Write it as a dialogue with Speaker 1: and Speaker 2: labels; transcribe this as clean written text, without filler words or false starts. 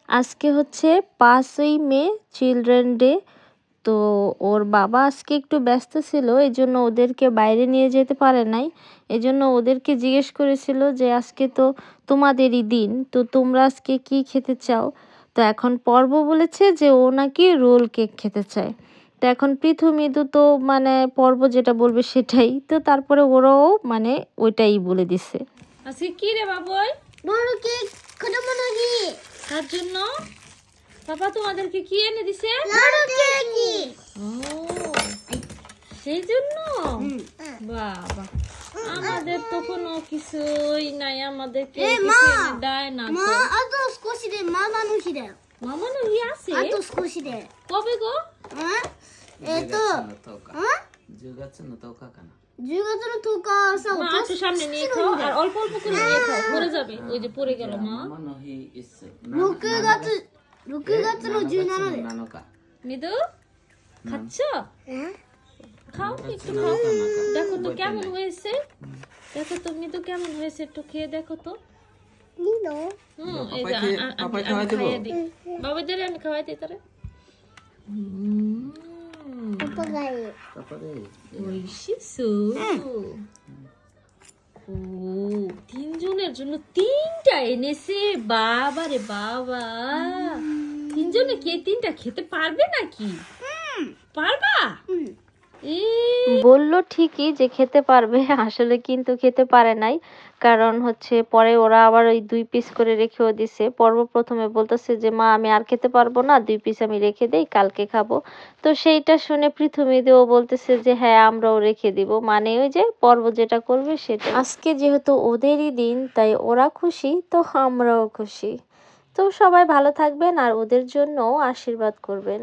Speaker 1: আজকে হচ্ছে 5ই মে children day. তো ওর বাবা আজকে একটু ব্যস্ত ছিল, এই জন্য ওদেরকে বাইরে নিয়ে যেতে পারে নাই। এই জন্য ওদেরকে জিজ্ঞেস করেছিল যে আজকে তো তোমাদেরই দিন, তো তোমরা আজকে কি খেতে চাও। তো এখন পর্ব বলেছে যে ও নাকি রোল কেক খেতে চায়। তো এখন পৃথু মৃদু তো মানে পর্ব যেটা বলবে সেটাই, তো তারপরে ওরাও মানে ওইটাই বলে দিছে।
Speaker 2: আজকে কি রে বাবুই?
Speaker 3: বড় কেক খাবো নাকি?
Speaker 2: তার জন্য পাপা তোমাদেরকে কি এনে দিছে?
Speaker 3: বড় কেক।
Speaker 2: ও সেই জন্য বাবা, আমাদের তো কোনো কিছুই নাই, আমাদেরকে কিছু এনে দেয় না তো।
Speaker 3: あと少しでママの日だよ。
Speaker 2: মামানো হি আছে
Speaker 3: あと少しで。
Speaker 2: কবে গো?
Speaker 4: 10月の10日かな。
Speaker 3: 10月の10日さ、
Speaker 2: মা একটু সামনে নিয়ে খাও আর অল্প অল্প করে নিয়ে খাও, পড়ে যাবে। ওই যে পড়ে গেল মা।
Speaker 4: ママの日いつ
Speaker 3: 6月の17で。
Speaker 4: 7日。
Speaker 2: মৃদু খাচ্ছ? খাও একটু খাও, দেখো তো কেমন হয়েছে, দেখো তো মৃদু কেমন হয়েছে, একটু খেয়ে দেখো তো।
Speaker 3: いいの？
Speaker 2: এই যে
Speaker 4: পাপাই
Speaker 2: আমি
Speaker 4: খাওয়াই দেবো?
Speaker 2: খাইয়ে দিই, বাবাদের আমি খাওয়াই দিই তারে।
Speaker 3: パパがいい。
Speaker 4: パパで。
Speaker 2: ঐশী সু ও তিনজনের জন্য তিনটা এনেছে, বাবা রে বাবা। তিনজনে কে তিনটা খেতে পারবে নাকি? পারবা?
Speaker 1: বলল ঠিকই যে খেতে পারবে, আসলে কিন্তু খেতে পারে নাই। কারণ হচ্ছে পরে ওরা আবার ওই 2 পিস করে রেখেও দিছে। পর্ব প্রথমে বলতেছে যে মা আমি আর খেতে পারবো না, 2 পিস আমি রেখে দেই, কালকে খাবো। তো সেইটা শুনে পৃথুমিদেও বলতেছে যে হ্যাঁ আমরাও রেখে দিব, মানে ওই যে পর্ব যেটা করবে সেটা। আজকে যেহেতু ওদেরই দিন তাই ওরা খুশি, তো আমরাও খুশি। তো সবাই ভালো থাকবেন আর ওদের জন্য আশীর্বাদ করবেন।